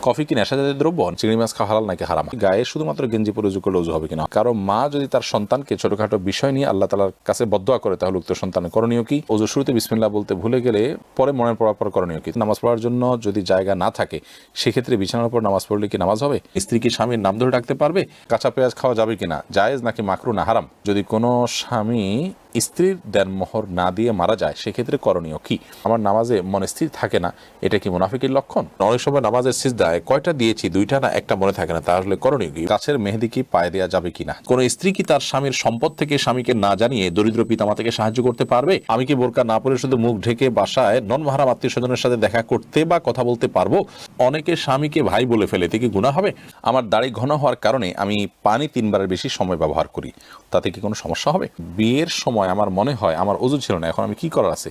Coffee কি নেশাজাতীয় দ্রব্য? চিংড়ি মাছ খাওয়া হালাল নাকি হারাম? গায়ে শুধুমাত্র গেঞ্জি পরে উজু করলে উজু হবে কিনা? কারো মা যদি তার সন্তানকে ছোটখাটো বিষয় নিয়ে আল্লাহ তাআলার কাছে বদদোয়া করে তাহলে উক্ত সন্তানের করণীয় কি? ওযুর শুরুতে বিসমিল্লাহ বলতে ভুলে গেলে পরে মনে পড়ার পর করণীয় কি? নামাজ পড়ার জন্য যদি জায়গা না থাকে সেক্ষেত্রে বিছানার উপর নামাজ পড়লে কি নামাজ হবে? স্ত্রী কি স্বামীর নাম ধরে ডাকতে পারবে? কাঁচা পেঁয়াজ খাওয়া যাবে কিনা? জায়েজ নাকি মাকরুহ না হারাম? যদি কোনো স্বামী স্ত্রীর দেনমোহর না দিয়ে মারা যায় সেক্ষেত্রে করণীয় কি? আমার নামাজে মনে স্থির থাকে না, এটা কি মুনাফিকের লক্ষণ? অনেক সময় নামাজের সিজদায় কয়টা দিয়েছি দুইটা না একটা মনে থাকে না, তাহলে করণীয় কি? গাছের মেহেদি কি পায়ে দেওয়া যাবে কিনা? কোন স্ত্রী কি তার স্বামীর সম্পদ থেকে স্বামীকে না জানিয়ে দরিদ্র পিতামাতাকে সাহায্য করতে পারবে? আমি কি বোরকা না পরে শুধু মুখ ঢেকে বাসায় নন মাহরাম আত্মীয় স্বজনের সাথে দেখা করতে বা কথা বলতে পারবো? অনেকে স্বামীকে ভাই বলে ফেলে, এতে কি গুনাহ হবে? আমার দাড়ি ঘন হওয়ার কারণে আমি পানি 3 বারের বেশি সময় ব্যবহার করি, তাতে কি কোনো সমস্যা হবে? বিয়ের সময় আমার মনে হয় আমার ওযু ছিল না, এখন আমি কি করার আছে?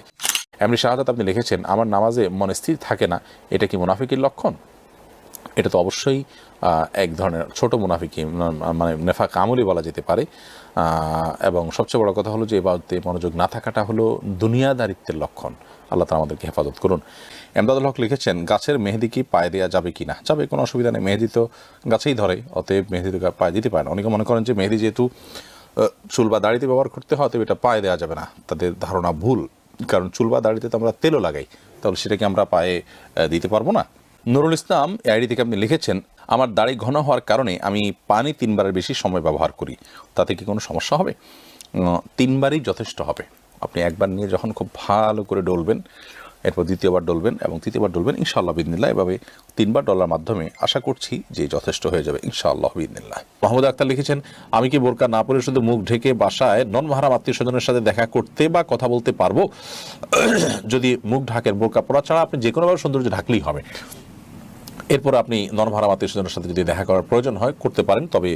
এমনি শাহাদাত আপনি লিখেছেন আমার নামাজে মনে স্থির থাকে না, এটা কি মুনাফিকের লক্ষণ? এটা তো অবশ্যই এক ধরনের ছোট মুনাফিকি, মানে নেফাক আমলি বলা যেতে পারে। এবং সবচেয়ে বড় কথা হলো যে এবাদতে মনোযোগ না থাকাটা হলো দুনিয়াদারিত্বের লক্ষণ। আল্লাহ তাআলা আমাদেরকে হেফাজত করুন। এমদাদুল হক লিখেছেন গাছের মেহেদি কি পায়ে দেওয়া যাবে কি না? যাবে, কোনো অসুবিধা নেই, মেহেদি তো গাছেই ধরে, অতএব মেহেদি তো পায়ে দিতে পারে না। অনেকে মনে করেন যে মেহেদি যেহেতু চুল বা দাড়িতে ব্যবহার করতে হয় তবে এটা পায়ে দেওয়া যাবে না, তাদের ধারণা ভুল। কারণ চুল বা দাড়িতে তো আমরা তেলও লাগাই, তাহলে সেটাকে আমরা পায়ে দিতে পারবো না? নুরুল ইসলাম আইডি থেকে আপনি লিখেছেন আমার দাড়ি ঘন হওয়ার কারণে আমি পানি 3 বারের বেশি সময় ব্যবহার করি, তাতে কি কোনো সমস্যা হবে? 3 বারই যথেষ্ট হবে। আপনি একবার নিয়ে যখন খুব ভালো করে ডলবেন, এরপর দ্বিতীয়বার ডলবেন এবং তৃতীয়বার ডলবেন, ইনশাআল্লাহ বিদিনিল্লাহ। এভাবে 3 বার ডলার মাধ্যমে আশা করছি যে যথেষ্ট হয়ে যাবে ইনশাআল্লাহ বিদিনিল্লাহ। মাহমুদ আক্তার লিখেছেন আমি কি বোরকা না পরে শুধু মুখ ঢেকে বাসায় নন মাহরাম আত্মীয় স্বজনের সাথে দেখা করতে বা কথা বলতে পারবো? যদি মুখ ঢাকেন, বোরকা পরা ছাড়া আপনি যে কোনোভাবে সৌন্দর্য ঢাকলেই হবে। এরপর আপনি নন-মাহরাম আত্মীয়স্বজনের সাথে যদি দেখা করার প্রয়োজন হয় করতে পারেন, তবে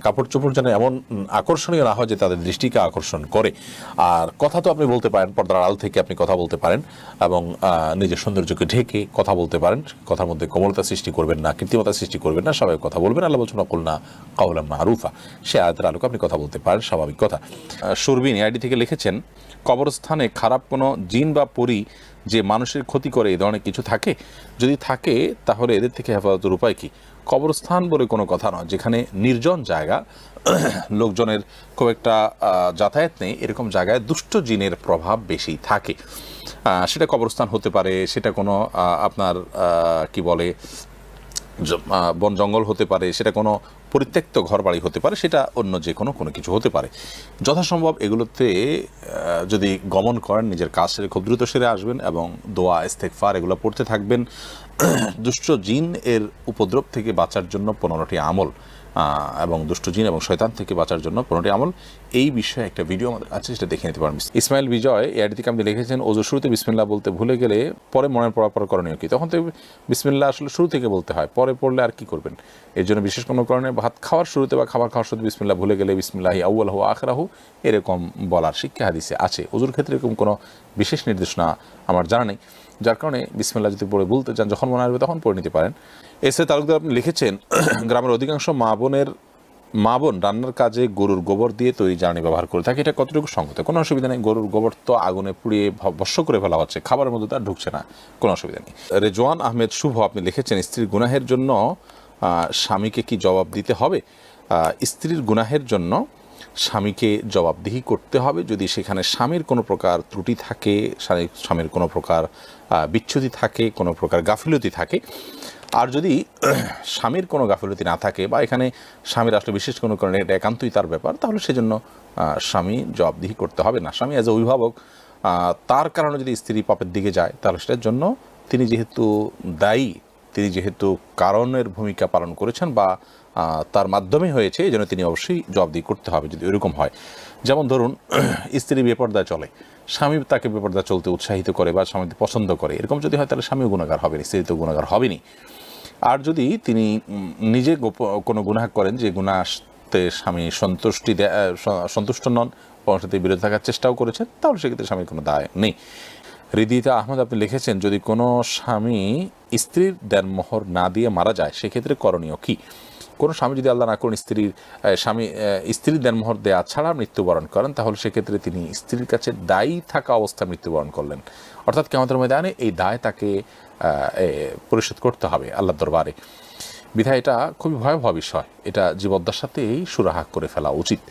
কাপড় চোপড় যেন এমন আকর্ষণীয় না হয় যে তাদের দৃষ্টিকে আকর্ষণ করে। আর কথা তো আপনি বলতে পারেন, পর্দার আড়াল থেকে আপনি কথা বলতে পারেন এবং নিজের সৌন্দর্যকে ঢেকে কথা বলতে পারেন। কথার মধ্যে কোমলতা সৃষ্টি করবেন না, কৃত্রিমতা সৃষ্টি করবেন না, স্বাভাবিক কথা বলবেন। আল্লাহ বলছেন ওয়াকুলনা কাওলাম মারুফা, সে আয়াতের আলোকে আপনি কথা বলতে পারেন, স্বাভাবিক কথা। সুরবিন আইডি থেকে লিখেছেন কবরস্থানে খারাপ কোনো জিন বা পরী যে মানুষের ক্ষতি করে এই ধরনের কিছু থাকে? যদি থাকে তাহলে এদের থেকে হেফাজতের উপায় কি? কবরস্থান বলে কোনো কথা নয়, যেখানে নির্জন জায়গা, লোকজনের খুব একটা যাতায়াত নেই, এরকম জায়গায় দুষ্ট জিনের প্রভাব বেশি থাকে। সেটা কবরস্থান হতে পারে, সেটা কোনো আপনার কি বলে বন জঙ্গল হতে পারে, সেটা কোনো পরিত্যক্ত ঘর বাড়ি হতে পারে, সেটা অন্য যে কোনো কিছু হতে পারে। যথাসম্ভব এগুলোতে যদি গমন করেন নিজের কাজ সেরে খুব দ্রুত সেরে আসবেন এবং দোয়া ইস্তেগফার এগুলো পড়তে থাকবেন। দুষ্ট জিন এর উপদ্রব থেকে বাঁচার জন্য 15টি আমল এবং দুষ্ট জিন এবং শয়তান থেকে বাঁচার জন্য 15টি আমল, এই বিষয়ে একটা ভিডিও আমাদের আছে, সেটা দেখে নিতে পারেন। ইসমাইল বিজয় এর দিকে আপনি লিখেছেন ওযুর শুরুতে বিসমিল্লাহ বলতে ভুলে গেলে পরে মনে পড়ার পর করণীয় কি? তখন তো বিসমিল্লাহ আসলে শুরু থেকে বলতে হয়, পরে পড়লে আর কি করবেন? এর জন্য বিশেষ কোনো কারণে ভাত খাওয়ার শুরুতে বা খাবার খাওয়ার শুরুতে বিসমিল্লাহ ভুলে গেলে বিসমিল্লাহি আউয়ালহু আখিরাহু এরকম বলার শিক্ষা হাদিসে আছে। ওযুর ক্ষেত্রে এরকম কোনো বিশেষ নির্দেশনা আমার জানা নেই, যার কারণে বিসমিল্লাহ যদি পড়ে বলতে চান যখন মনে আসবে তখন পড়ে নিতে পারেন। এসে তালুকদার আপনি লিখেছেন গ্রামের অধিকাংশ মা বোন রান্নার কাজে গরুর গোবর দিয়ে তৈরি জ্বালানি ব্যবহার করে থাকে, এটা কতটুকু সঙ্গত? কোনো অসুবিধা নেই, গরুর গোবর তো আগুনে পুড়িয়ে ভস্ম করে ফেলা হচ্ছে, খাবারের মধ্যে তার ঢুকছে না, কোনো অসুবিধা নেই। রেজওয়ান আহমেদ শুভ আপনি লিখেছেন স্ত্রীর গুনাহের জন্য স্বামীকে কি জবাব দিতে হবে? স্ত্রীর গুনাহের জন্য স্বামীকে জবাবদিহি করতে হবে যদি সেখানে স্বামীর কোনো প্রকার ত্রুটি থাকে, স্বামীর কোনো প্রকার বিচ্যুতি থাকে, কোনো প্রকার গাফিলতি থাকে। আর যদি স্বামীর কোনো গাফিলতি না থাকে বা এখানে স্বামীর আসলে বিশেষ কোনো কারণে এটা একান্তই তার ব্যাপার, তাহলে সেজন্য স্বামী জবাবদিহি করতে হবে না। স্বামী অ্যাজ এ অভিভাবক তার কারণে যদি স্ত্রী পাপের দিকে যায় তাহলে সেটার জন্য তিনি যেহেতু দায়ী, তিনি যেহেতু কারণের ভূমিকা পালন করেছেন বা তার মাধ্যমে হয়েছে, এই জন্য তিনি অবশ্যই জবাবদিহি করতে হবে যদি এরকম হয়। যেমন ধরুন স্ত্রী বেপরদায় চলে, স্বামী তাকে বেপরদা চলতে উৎসাহিত করে বা স্বামী পছন্দ করে, এরকম যদি হয় তাহলে স্বামীও গুনাহগার হবেনি, স্ত্রী তো গুনাহগার হবেনি। আর যদি তিনি নিজে কোনো গুনাহ করেন যে গুনাহতে স্বামী সন্তুষ্ট নন, সাথে বিরত থাকার চেষ্টাও করেছেন, তাহলে সেক্ষেত্রে স্বামীর কোনো দায় নেই। হৃদিতা আহমদ আপনি লিখেছেন যদি কোনো স্বামী স্ত্রীর দেনমোহর না দিয়ে মারা যায় সেক্ষেত্রে করণীয় কি? কোনো স্বামী যদি আল্লাহ না করুন স্ত্রীর দেনমোহর দেয়া ছাড়া মৃত্যুবরণ করেন, তাহলে সেক্ষেত্রে তিনি স্ত্রীর কাছে দায়ী থাকা অবস্থায় মৃত্যুবরণ করলেন, অর্থাৎ কিয়ামতের ময়দানে এই দায় তাকে পরিশোধ করতে হবে আল্লাহর দরবারে। বিধায় এটা খুবই ভয়াবহ বিষয়, এটা জীবদ্দার সাথেই সুরাহা করে ফেলা উচিত।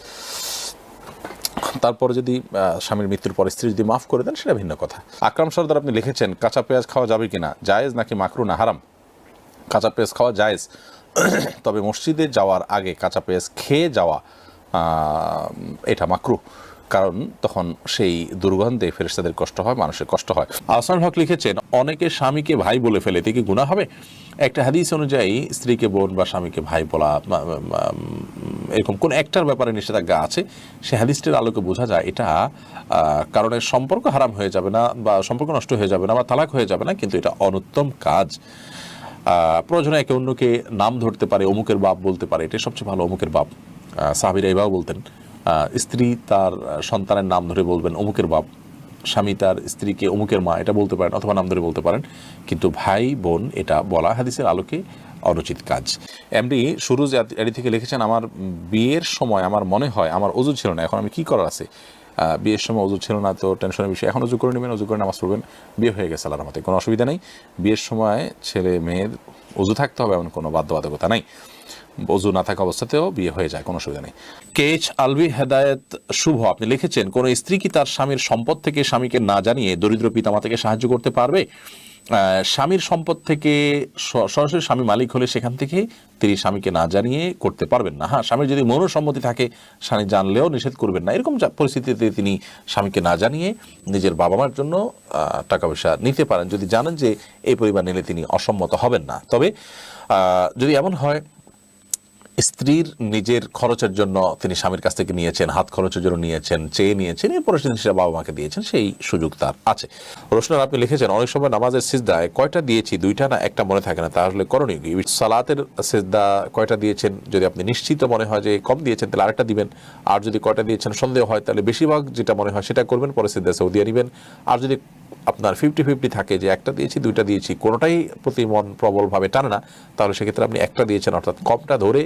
তারপরে যদি স্বামীর মৃত্যুর পর স্ত্রী যদি মাফ করে দেন সেটা ভিন্ন কথা। আকরাম সর্দার আপনি লিখেছেন কাঁচা পেঁয়াজ খাওয়া যাবে কিনা, জায়েজ নাকি মাকরু না হারাম? কাঁচা পেঁয়াজ খাওয়া জায়েজ, তবে মসজিদে যাওয়ার আগে কাঁচা পেঁয়াজ খেয়ে যাওয়া এটা মাকরু, কারণ তখন সেই দুর্গন্ধে ফেরেশতাদের কষ্ট হয়, মানুষের কষ্ট হয়। আহসানুল হক লিখেছেন অনেকে স্বামীকে ভাই বলে ফেলে, এতে কি গুনাহ হবে? একটা হাদিস অনুযায়ী স্ত্রীকে বোন বা স্বামীকে ভাই বলা এরকম কোন একটার ব্যাপারে নিষেধাজ্ঞা আছে, সে হাদিসটির আলোকে বোঝা যায় এটা কারণে সম্পর্ক হারাম হয়ে যাবে না বা সম্পর্ক নষ্ট হয়ে যাবে না বা তালাক হয়ে যাবে না, কিন্তু এটা অনুত্তম কাজ। প্রয়োজনে একে অন্যকে নাম ধরতে পারে, অমুকের বাপ বলতে পারে, এটা সবচেয়ে ভালো, অমুকের বাপ। সাহাবীরা এভাবে বলতেন, স্ত্রী তার সন্তানের নাম ধরে বলবেন অমুকের বাপ, স্বামী তার স্ত্রীকে অমুকের মা এটা বলতে পারেন অথবা নাম ধরে বলতে পারেন, কিন্তু ভাই বোন এটা বলা হাদিসের আলোকে অনুচিত কাজ। এমডি সুরুজ এডি থেকে লিখেছেন আমার বিয়ের সময় আমার মনে হয় আমার ওযু ছিল না, এখন আমি কি করার আছে? বিয়ের সময় ওযু ছিল না তো টেনশনের বিষয়, এখন ওযু করে নেবেন, ওযু করে নামাজ পড়বেন, বিয়ে হয়ে গেছে আল্লাহর রহমতে, কোনো অসুবিধা নেই। বিয়ের সময় ছেলে মেয়ের ওযু থাকতে হবে এমন কোনো বাধ্যবাধকতা নাই, ওযু না থাকা অবস্থাতেও বিয়ে হয়ে যায়, কোনো অসুবিধা নেই। কেচ আলবি হেদায়েত শুভ আপনি লিখেছেন কোনো স্ত্রী কি তার স্বামীর সম্পদ থেকে স্বামীকে না জানিয়ে দরিদ্র পিতামাতাকে সাহায্য করতে পারবে? স্বামীর সম্পদ থেকে সরাসরি স্বামী মালিক হলে সেখান থেকে তিনি স্বামীকে না জানিয়ে করতে পারবেন না। হ্যাঁ, স্বামীর যদি মনোসম্মতি থাকে স্বামী জানলেও নিষেধ করবেন না, এরকম পরিস্থিতিতে তিনি স্বামীকে না জানিয়ে নিজের বাবা মার জন্য টাকা পয়সা নিতে পারেন, যদি জানেন যে এই পরিমাণ নিলে তিনি অসম্মত হবেন না। তবে যদি এমন হয় স্ত্রীর নিজের খরচের জন্য তিনি স্বামীর কাছ থেকে নিয়েছেন, হাত খরচের জন্য নিয়েছেন, চেয়ে নিয়েছেন, এরপরে সেটা বাবা মাকে দিয়েছেন, সেই সুযোগ তার আছে। রোশনার আপনি লিখেছেন অনেক সময় নামাজের সিজদায় কয়টা দিয়েছি, দুইটা না একটা মনে থাকে না, তাহলে করণীয় কি? সালাতের সিজদা কয়টা দিয়েছেন, যদি আপনি নিশ্চিত মনে হয় যে কম দিয়েছেন তাহলে আরেকটা দিবেন, আর যদি কয়টা দিয়েছেন সন্দেহ হয় তাহলে বেশিরভাগ যেটা মনে হয় সেটা করবেন, পরে সিজদা সৌদিয়া নেবেন। আর যদি আপনার 50-50 থাকে যে একটা দিয়েছি দুইটা দিয়েছি, কোনোটাই প্রতি মন প্রবলভাবে টানে না, তাহলে সেক্ষেত্রে আপনি একটা দিয়েছেন অর্থাৎ কমটা ধরে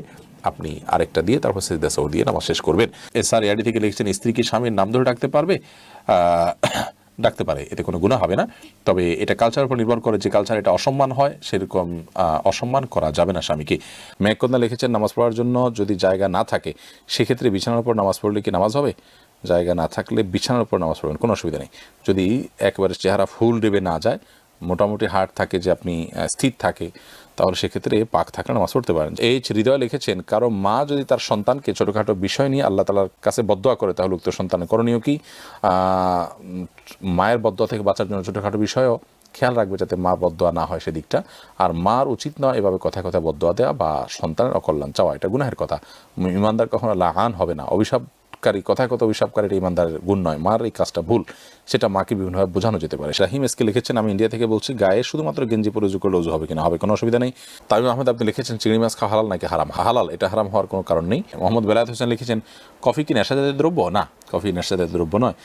আপনি আরেকটা দিয়ে তারপর সিজদা সৌ দিয়ে নামাজ শেষ করবেন। এসআর এআডি থেকে লিখছেন স্ত্রী কি স্বামীর নাম ধরে ডাকতে পারবে? ডাকতে পারে, এতে কোনো গুনাহ হবে না। তবে এটা কালচারের উপর নির্ভর করে, যে কালচার এটা অসম্মান হয় সেরকম অসম্মান করা যাবে না স্বামীকে। মেঘকন্যা লিখেছেন নামাজ পড়ার জন্য যদি জায়গা না থাকে সেক্ষেত্রে বিছানার উপর নামাজ পড়লে কি নামাজ হবে? জায়গা না থাকলে বিছানার উপর নামাজ পড়বেন, কোনো অসুবিধা নেই। যদি একেবারে চেহারা ফুল ডেবে না যায়, মোটামুটি হার্ট থাকে যে আপনি স্থির থাকে, তাহলে সেক্ষেত্রে পাক থাকলে নামাজ পড়তে পারেন। এইচ হৃদয় লিখেছেন কারো মা যদি তার সন্তানকে ছোটোখাটো বিষয় নিয়ে আল্লাহ তাআলার কাছে বদদোয়া করে তাহলে উক্ত সন্তানের করণীয় কি? মায়ের বদদোয়া থেকে বাঁচার জন্য ছোটোখাটো বিষয়ও খেয়াল রাখবে যাতে মা বদদোয়া না হয় সেদিকটা। আর মার উচিত নয় এভাবে কথায় কথায় বদদোয়া দেওয়া বা সন্তানের অকল্যাণ চাওয়া, এটা গুনাহের কথা। ইমানদার কখনো লাআন হবে না, অভিশাপকারী কথায় কথা অভিশাপকারী এটা ইমানদারের গুণ নয়। মার এই কাজটা ভুল, সেটা মাকে বিভিন্নভাবে বোঝানো যেতে পারে। শাহিম এসকে লিখেছেন আমি ইন্ডিয়া থেকে বলছি, গায়ে শুধুমাত্র গেঞ্জি পরে উযু করলে উযু হবে কিনা? হবে, কোনো অসুবিধা নেই। তামিম আহমেদ আপনি লিখেছেন চিংড়ি মাছ খাওয়া হালাল নাকি হারাম? হালাল, এটা হারাম হওয়ার কোনো কারণ নেই। মোহাম্মদ বেলায়েত হোসেন লিখেছেন কফি কি নেশাজাতীয় দ্রব্য? না, কফি নেশাজাতীয় দ্রব্য নয়।